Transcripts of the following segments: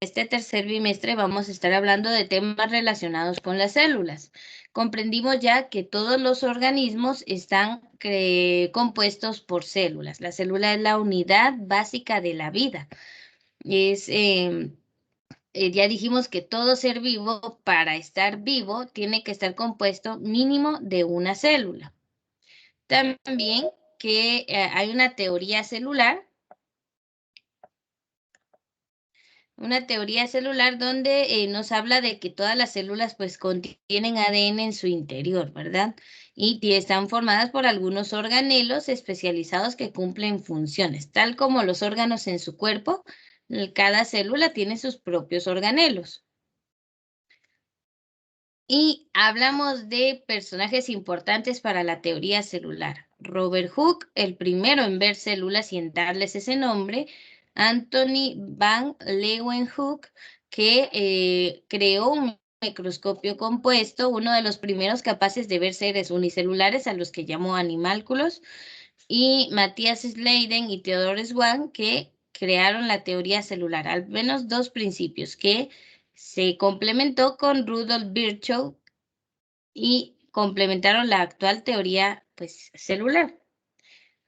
este tercer bimestre vamos a estar hablando de temas relacionados con las células. Comprendimos ya que todos los organismos están compuestos por células. La célula es la unidad básica de la vida. Ya dijimos que todo ser vivo, para estar vivo, tiene que estar compuesto mínimo de una célula. También que hay una teoría celular donde nos habla de que todas las células pues contienen ADN en su interior, ¿verdad? Y están formadas por algunos organelos especializados que cumplen funciones, tal como los órganos en su cuerpo. Cada célula tiene sus propios organelos. Y hablamos de personajes importantes para la teoría celular. Robert Hooke, el primero en ver células y en darles ese nombre. Anthony van Leeuwenhoek, que creó un microscopio compuesto, uno de los primeros capaces de ver seres unicelulares, a los que llamó animálculos. Y Matthias Schleiden y Theodor Schwann, que crearon la teoría celular, al menos dos principios, que se complementó con Rudolf Virchow y complementaron la actual teoría pues, celular.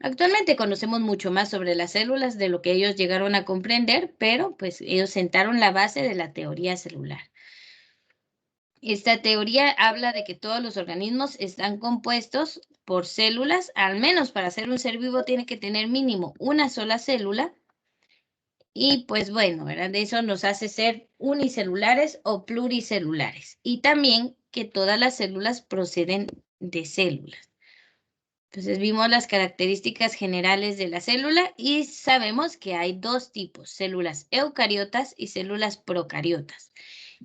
Actualmente conocemos mucho más sobre las células de lo que ellos llegaron a comprender, pero pues ellos sentaron la base de la teoría celular. Esta teoría habla de que todos los organismos están compuestos por células, al menos para ser un ser vivo tiene que tener mínimo una sola célula. Y pues bueno, ¿verdad? Eso nos hace ser unicelulares o pluricelulares. Y también que todas las células proceden de células. Entonces vimos las características generales de la célula y sabemos que hay dos tipos, células eucariotas y células procariotas.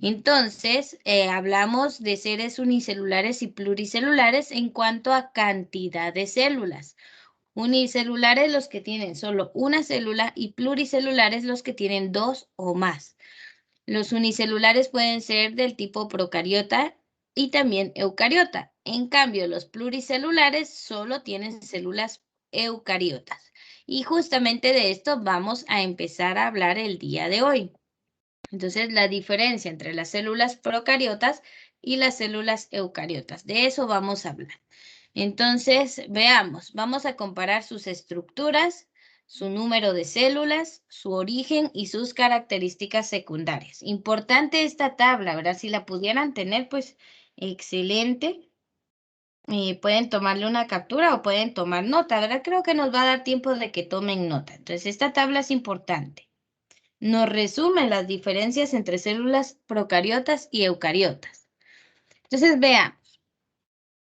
Entonces, hablamos de seres unicelulares y pluricelulares en cuanto a cantidad de células. Unicelulares los que tienen solo una célula y pluricelulares los que tienen dos o más. Los unicelulares pueden ser del tipo procariota y también eucariota. En cambio, los pluricelulares solo tienen células eucariotas. Y justamente de esto vamos a empezar a hablar el día de hoy. Entonces, la diferencia entre las células procariotas y las células eucariotas. De eso vamos a hablar. Entonces, veamos, vamos a comparar sus estructuras, su número de células, su origen y sus características secundarias. Importante esta tabla, ¿verdad? Si la pudieran tener, pues excelente. Pueden tomarle una captura o pueden tomar nota, ¿verdad? Creo que nos va a dar tiempo de que tomen nota. Entonces, esta tabla es importante. Nos resume las diferencias entre células procariotas y eucariotas. Entonces, veamos.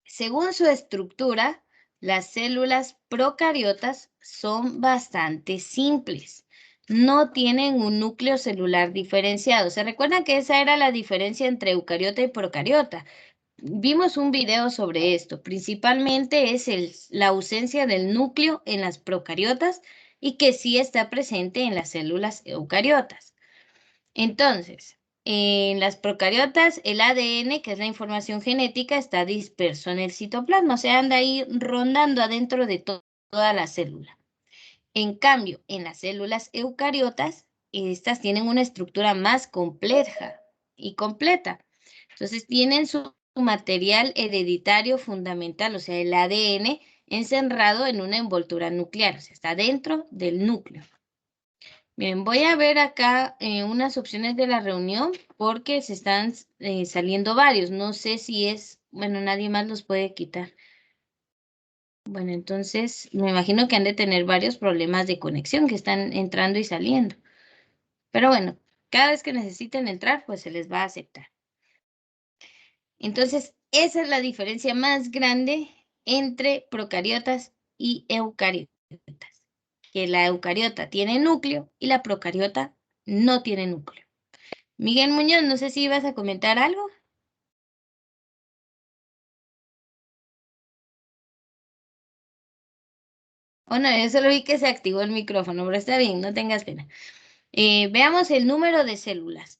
Según su estructura, las células procariotas son bastante simples. No tienen un núcleo celular diferenciado. ¿Se recuerdan que esa era la diferencia entre eucariota y procariota? Vimos un video sobre esto. Principalmente es la ausencia del núcleo en las procariotas y que sí está presente en las células eucariotas. Entonces, en las procariotas, el ADN, que es la información genética, está disperso en el citoplasma, o sea, anda ahí rondando adentro de toda la célula. En cambio, en las células eucariotas, estas tienen una estructura más compleja y completa. Entonces, tienen su material hereditario fundamental, o sea, el ADN, encerrado en una envoltura nuclear, o sea, está dentro del núcleo. Bien, voy a ver acá unas opciones de la reunión porque se están saliendo varios. No sé si es, bueno, nadie más los puede quitar. Bueno, entonces me imagino que han de tener varios problemas de conexión que están entrando y saliendo. Pero bueno, cada vez que necesiten entrar, pues se les va a aceptar. Entonces, esa es la diferencia más grande entre procariotas y eucariotas. Que la eucariota tiene núcleo y la procariota no tiene núcleo. Miguel Muñoz, no sé si ibas a comentar algo. O no, yo solo vi que se activó el micrófono, pero está bien, no tengas pena. Veamos el número de células.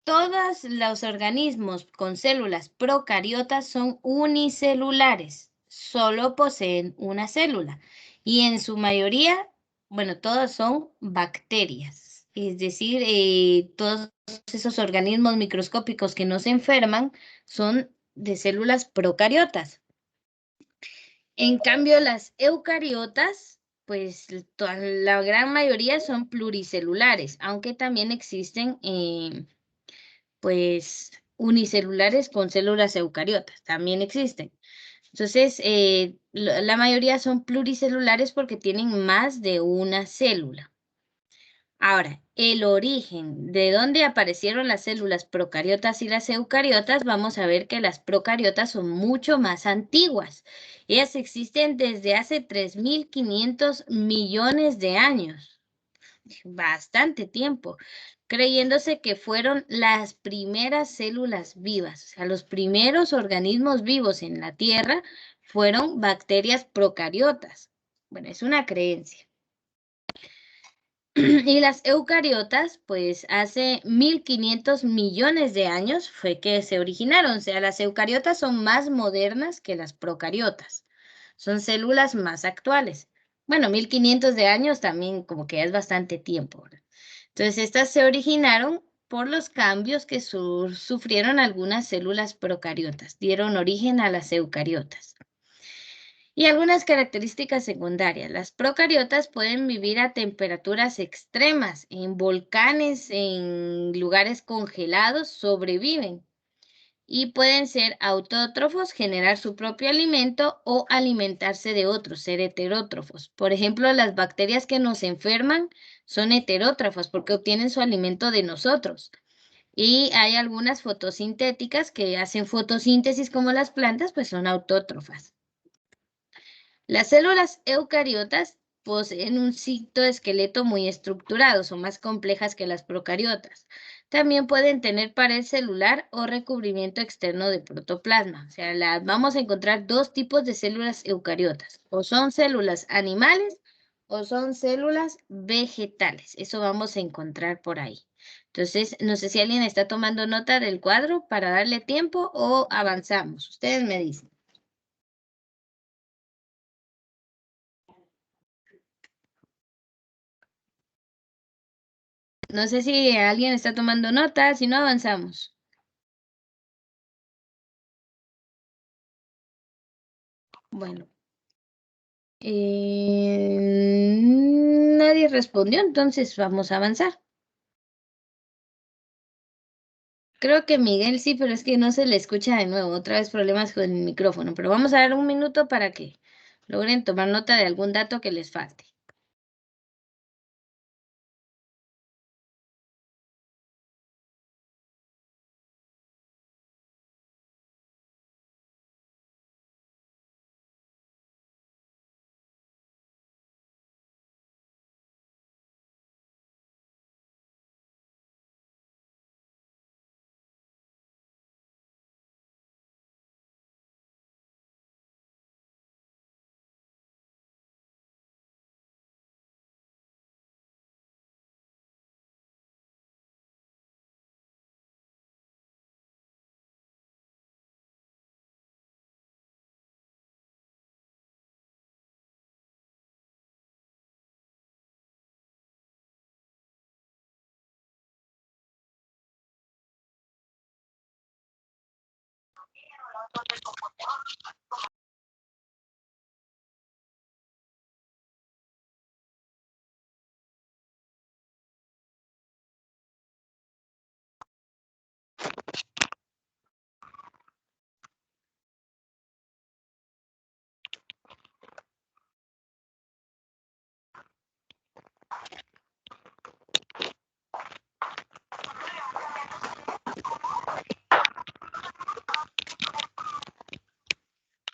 Todos los organismos con células procariotas son unicelulares, solo poseen una célula y en su mayoría, bueno, todos son bacterias. Es decir, todos esos organismos microscópicos que nos enferman son de células procariotas. En cambio, las eucariotas, pues la gran mayoría son pluricelulares, aunque también existen pues unicelulares con células eucariotas, también existen. Entonces, la mayoría son pluricelulares porque tienen más de una célula. Ahora, el origen, de dónde aparecieron las células procariotas y las eucariotas, vamos a ver que las procariotas son mucho más antiguas. Ellas existen desde hace 3.500 millones de años, bastante tiempo, creyéndose que fueron las primeras células vivas, o sea, los primeros organismos vivos en la Tierra fueron bacterias procariotas. Bueno, es una creencia. Y las eucariotas, pues hace 1.500 millones de años fue que se originaron. O sea, las eucariotas son más modernas que las procariotas. Son células más actuales. Bueno, 1.500 de años también como que es bastante tiempo, ¿verdad? Entonces, estas se originaron por los cambios que sufrieron algunas células procariotas. Dieron origen a las eucariotas. Y algunas características secundarias. Las procariotas pueden vivir a temperaturas extremas, en volcanes, en lugares congelados, sobreviven. Y pueden ser autótrofos, generar su propio alimento o alimentarse de otros, ser heterótrofos. Por ejemplo, las bacterias que nos enferman son heterótrofas porque obtienen su alimento de nosotros. Y hay algunas fotosintéticas que hacen fotosíntesis como las plantas, pues son autótrofas. Las células eucariotas poseen un citoesqueleto muy estructurado, son más complejas que las procariotas. También pueden tener pared celular o recubrimiento externo de protoplasma. O sea, vamos a encontrar dos tipos de células eucariotas. O son células animales o son células vegetales. Eso vamos a encontrar por ahí. Entonces, no sé si alguien está tomando nota del cuadro para darle tiempo o avanzamos. Ustedes me dicen. No sé si alguien está tomando nota, si no avanzamos. Bueno, nadie respondió, entonces vamos a avanzar. Creo que Miguel sí, pero es que no se le escucha de nuevo. Otra vez problemas con el micrófono, pero vamos a dar un minuto para que logren tomar nota de algún dato que les falte.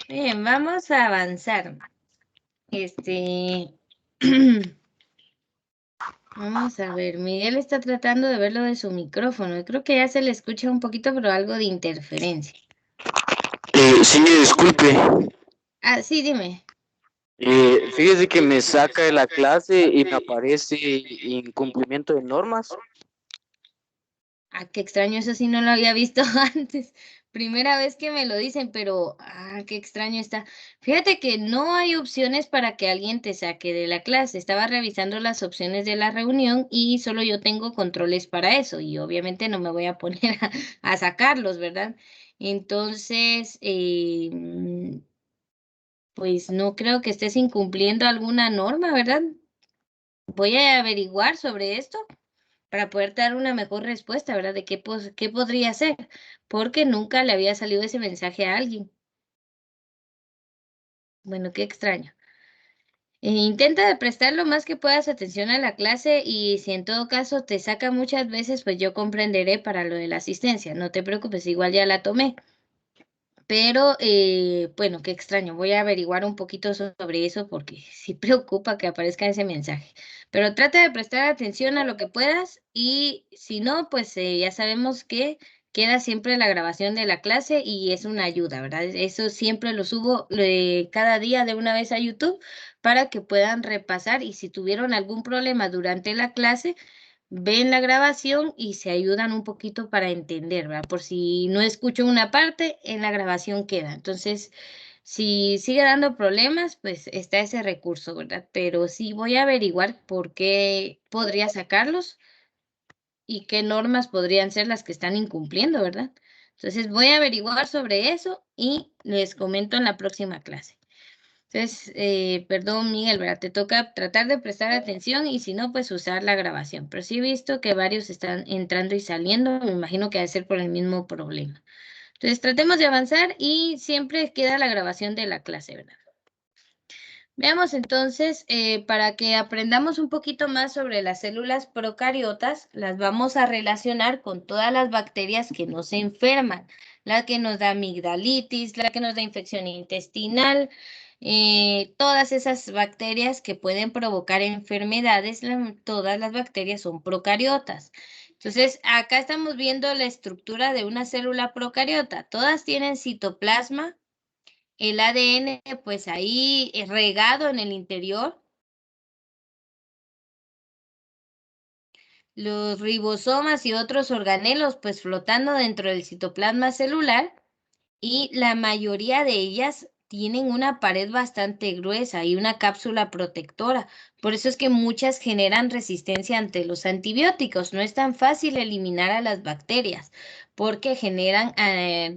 Bien, vamos a avanzar. Vamos a ver, Miguel está tratando de ver lo de su micrófono. Creo que ya se le escucha un poquito, pero algo de interferencia. Sí, disculpe. Ah, sí, dime. Fíjese que me saca de la clase y me aparece incumplimiento de normas. Ah, qué extraño, eso sí no lo había visto antes. Primera vez que me lo dicen, pero qué extraño está. Fíjate que no hay opciones para que alguien te saque de la clase. Estaba revisando las opciones de la reunión y solo yo tengo controles para eso y obviamente no me voy a poner a sacarlos, ¿verdad? Entonces, pues no creo que estés incumpliendo alguna norma, ¿verdad? Voy a averiguar sobre esto para poder dar una mejor respuesta, ¿verdad? De qué podría ser, porque nunca le había salido ese mensaje a alguien. Bueno, qué extraño. Intenta de prestar lo más que puedas atención a la clase y si en todo caso te saca muchas veces, pues yo comprenderé para lo de la asistencia. No te preocupes, igual ya la tomé. Pero bueno, qué extraño. Voy a averiguar un poquito sobre eso porque sí preocupa que aparezca ese mensaje. Pero trata de prestar atención a lo que puedas y si no, pues ya sabemos que queda siempre la grabación de la clase y es una ayuda, ¿verdad? Eso siempre lo subo cada día de una vez a YouTube para que puedan repasar y si tuvieron algún problema durante la clase, ven la grabación y se ayudan un poquito para entender, ¿verdad? Por si no escucho una parte, en la grabación queda. Entonces, si sigue dando problemas, pues está ese recurso, ¿verdad? Pero sí voy a averiguar por qué podría sacarlos y qué normas podrían ser las que están incumpliendo, ¿verdad? Entonces, voy a averiguar sobre eso y les comento en la próxima clase. Entonces, perdón, Miguel, ¿verdad? Te toca tratar de prestar atención y si no, pues usar la grabación. Pero sí he visto que varios están entrando y saliendo, me imagino que ha de ser por el mismo problema. Entonces, tratemos de avanzar y siempre queda la grabación de la clase, ¿verdad? Veamos entonces, para que aprendamos un poquito más sobre las células procariotas, las vamos a relacionar con todas las bacterias que nos enferman, la que nos da amigdalitis, la que nos da infección intestinal, todas esas bacterias que pueden provocar enfermedades, todas las bacterias son procariotas. Entonces, acá estamos viendo la estructura de una célula procariota. Todas tienen citoplasma, el ADN, pues ahí regado en el interior, los ribosomas y otros organelos, pues flotando dentro del citoplasma celular, y la mayoría de ellas tienen una pared bastante gruesa y una cápsula protectora. Por eso es que muchas generan resistencia ante los antibióticos. No es tan fácil eliminar a las bacterias porque generan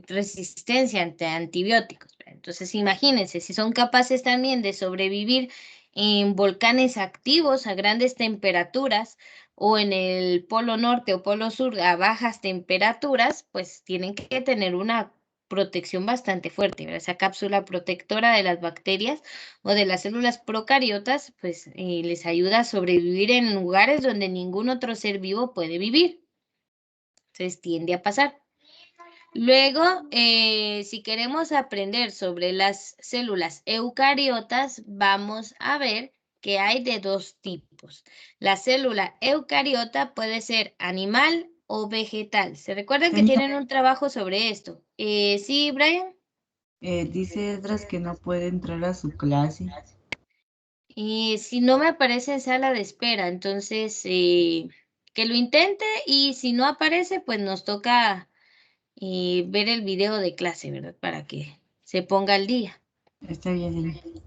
resistencia ante antibióticos. Entonces, imagínense, si son capaces también de sobrevivir en volcanes activos a grandes temperaturas o en el polo norte o polo sur a bajas temperaturas, pues tienen que tener una protección bastante fuerte, ¿verdad? Esa cápsula protectora de las bacterias o de las células procariotas, pues les ayuda a sobrevivir en lugares donde ningún otro ser vivo puede vivir. Entonces tiende a pasar. Luego, si queremos aprender sobre las células eucariotas, vamos a ver que hay de dos tipos. La célula eucariota puede ser animal o vegetal. ¿Se recuerdan que Señor, tienen un trabajo sobre esto? ¿Sí, Brian? dice Esdras que no puede entrar a su clase. Y si no me aparece en sala de espera, entonces que lo intente y si no aparece, pues nos toca ver el video de clase, ¿verdad? Para que se ponga al día. Está bien, señor.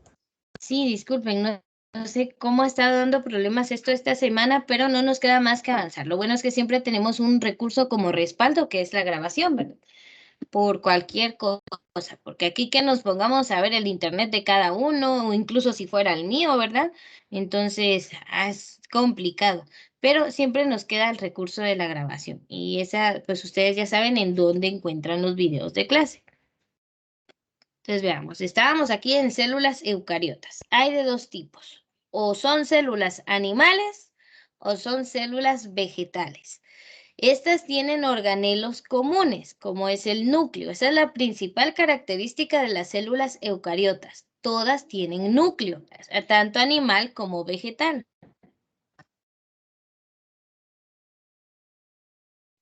Sí, disculpen, no sé cómo ha estado dando problemas esto esta semana, pero no nos queda más que avanzar. Lo bueno es que siempre tenemos un recurso como respaldo, que es la grabación, ¿verdad? Por cualquier cosa, porque aquí que nos pongamos a ver el internet de cada uno, o incluso si fuera el mío, ¿verdad? Entonces, es complicado, pero siempre nos queda el recurso de la grabación y esa, pues ustedes ya saben en dónde encuentran los videos de clase. Entonces, veamos, estábamos aquí en células eucariotas. Hay de dos tipos, o son células animales o son células vegetales. Estas tienen organelos comunes, como es el núcleo. Esa es la principal característica de las células eucariotas. Todas tienen núcleo, tanto animal como vegetal.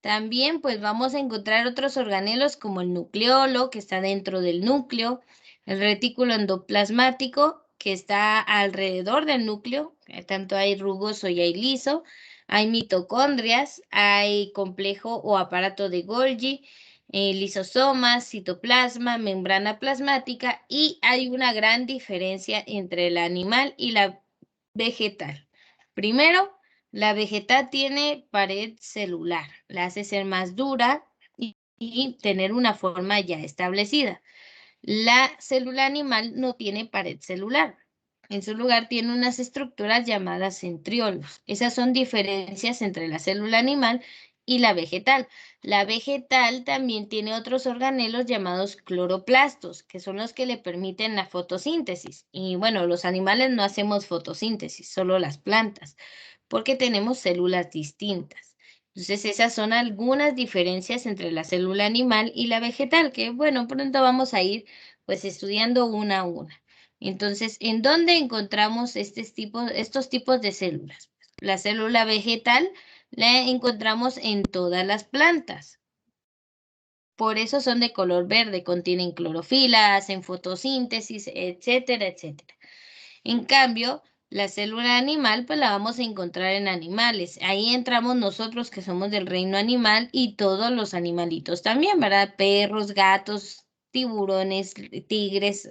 También pues vamos a encontrar otros organelos como el nucleolo, que está dentro del núcleo, el retículo endoplasmático, que está alrededor del núcleo, tanto hay rugoso y hay liso, hay mitocondrias, hay complejo o aparato de Golgi, lisosomas, citoplasma, membrana plasmática, y hay una gran diferencia entre el animal y la vegetal. Primero, la vegetal tiene pared celular, la hace ser más dura y tener una forma ya establecida. La célula animal no tiene pared celular. En su lugar tiene unas estructuras llamadas centriolos. Esas son diferencias entre la célula animal y la vegetal. La vegetal también tiene otros organelos llamados cloroplastos, que son los que le permiten la fotosíntesis. Y bueno, los animales no hacemos fotosíntesis, solo las plantas, porque tenemos células distintas. Entonces, esas son algunas diferencias entre la célula animal y la vegetal, que bueno, pronto vamos a ir pues estudiando una a una. Entonces, ¿en dónde encontramos estos tipos de células? La célula vegetal la encontramos en todas las plantas. Por eso son de color verde, contienen clorofila, hacen fotosíntesis, etcétera, etcétera. En cambio, la célula animal, pues la vamos a encontrar en animales. Ahí entramos nosotros que somos del reino animal y todos los animalitos también, ¿verdad? Perros, gatos, tiburones, tigres,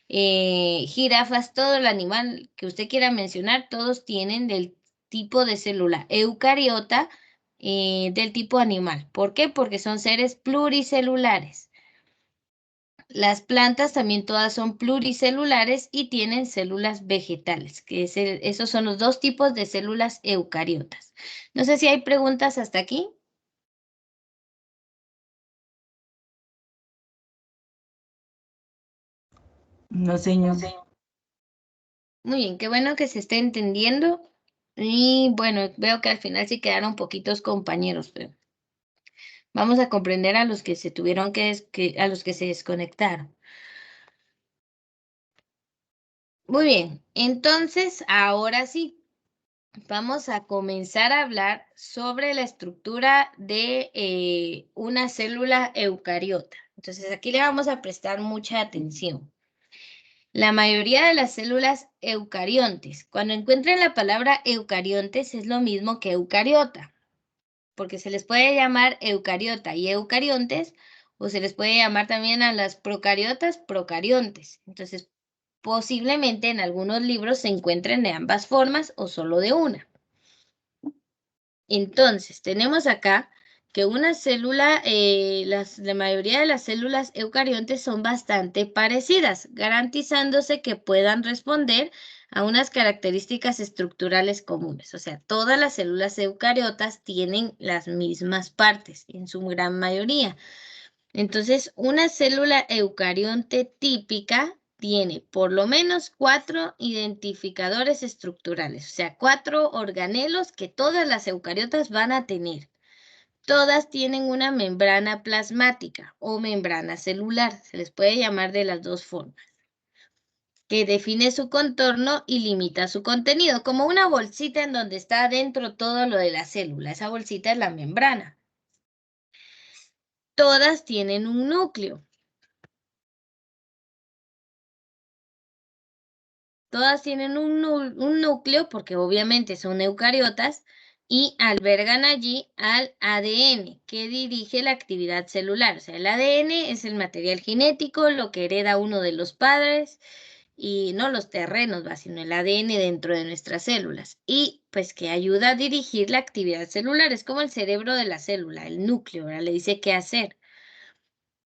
jirafas, todo el animal que usted quiera mencionar, todos tienen del tipo de célula eucariota del tipo animal. ¿Por qué? Porque son seres pluricelulares. Las plantas también todas son pluricelulares y tienen células vegetales, que esos son los dos tipos de células eucariotas. No sé si hay preguntas hasta aquí. No, señor. Muy bien, qué bueno que se esté entendiendo. Y bueno, veo que al final sí quedaron poquitos compañeros, pero vamos a comprender a los que se tuvieron a los que se desconectaron. Muy bien, entonces ahora sí, vamos a comenzar a hablar sobre la estructura de una célula eucariota. Entonces aquí le vamos a prestar mucha atención. La mayoría de las células eucariontes, cuando encuentren la palabra eucariontes es lo mismo que eucariota, porque se les puede llamar eucariota y eucariontes, o se les puede llamar también a las procariotas procariontes. Entonces, posiblemente en algunos libros se encuentren de ambas formas o solo de una. Entonces, tenemos acá que una célula, la mayoría de las células eucariontes son bastante parecidas, garantizándose que puedan responder a unas características estructurales comunes. O sea, todas las células eucariotas tienen las mismas partes, en su gran mayoría. Entonces, una célula eucarionte típica tiene por lo menos 4 identificadores estructurales, o sea, 4 organelos que todas las eucariotas van a tener. Todas tienen una membrana plasmática o membrana celular, se les puede llamar de las dos formas, que define su contorno y limita su contenido, como una bolsita en donde está adentro todo lo de la célula. Esa bolsita es la membrana. Todas tienen un núcleo. Todas tienen un núcleo porque obviamente son eucariotas y albergan allí al ADN que dirige la actividad celular. O sea, el ADN es el material genético, lo que hereda uno de los padres y no los terrenos, sino el ADN dentro de nuestras células y pues que ayuda a dirigir la actividad celular. Es como el cerebro de la célula, el núcleo, ¿verdad? Le dice qué hacer.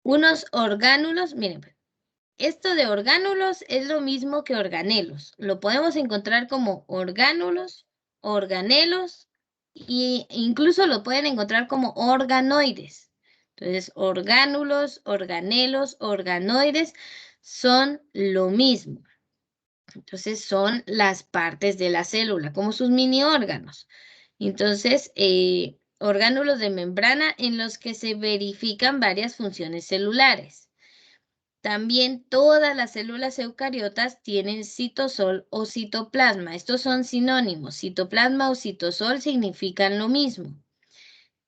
Unos orgánulos, miren, pues, esto de orgánulos es lo mismo que organelos. Lo podemos encontrar como orgánulos, organelos e incluso lo pueden encontrar como organoides. Entonces, orgánulos, organelos, organoides son lo mismo. Entonces, son las partes de la célula, como sus mini órganos. Entonces, orgánulos de membrana en los que se verifican varias funciones celulares. También todas las células eucariotas tienen citosol o citoplasma. Estos son sinónimos. Citoplasma o citosol significan lo mismo,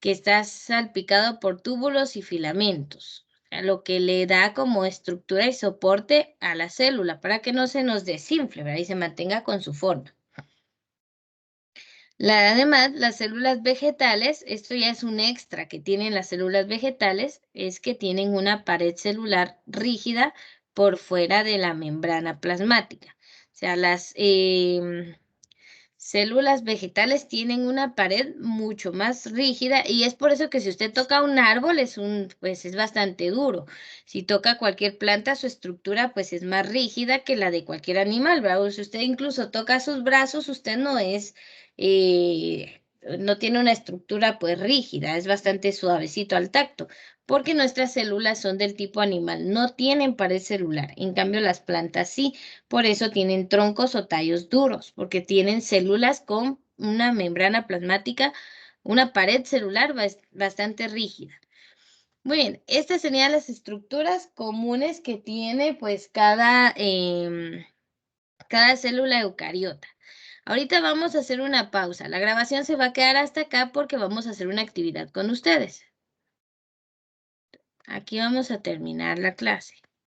que está salpicado por túbulos y filamentos, lo que le da como estructura y soporte a la célula para que no se nos desinfle, ¿verdad? Y se mantenga con su forma. Además, las células vegetales, esto ya es un extra que tienen las células vegetales, es que tienen una pared celular rígida por fuera de la membrana plasmática. O sea, las células vegetales tienen una pared mucho más rígida y es por eso que si usted toca un árbol pues es bastante duro. Si toca cualquier planta, su estructura pues es más rígida que la de cualquier animal, ¿verdad? Si usted incluso toca sus brazos, usted no tiene una estructura pues rígida, es bastante suavecito al tacto, porque nuestras células son del tipo animal, no tienen pared celular. En cambio, las plantas sí. Por eso tienen troncos o tallos duros, porque tienen células con una membrana plasmática, una pared celular bastante rígida. Muy bien, estas serían las estructuras comunes que tiene pues cada célula eucariota. Ahorita vamos a hacer una pausa. La grabación se va a quedar hasta acá porque vamos a hacer una actividad con ustedes. Aquí vamos a terminar la clase.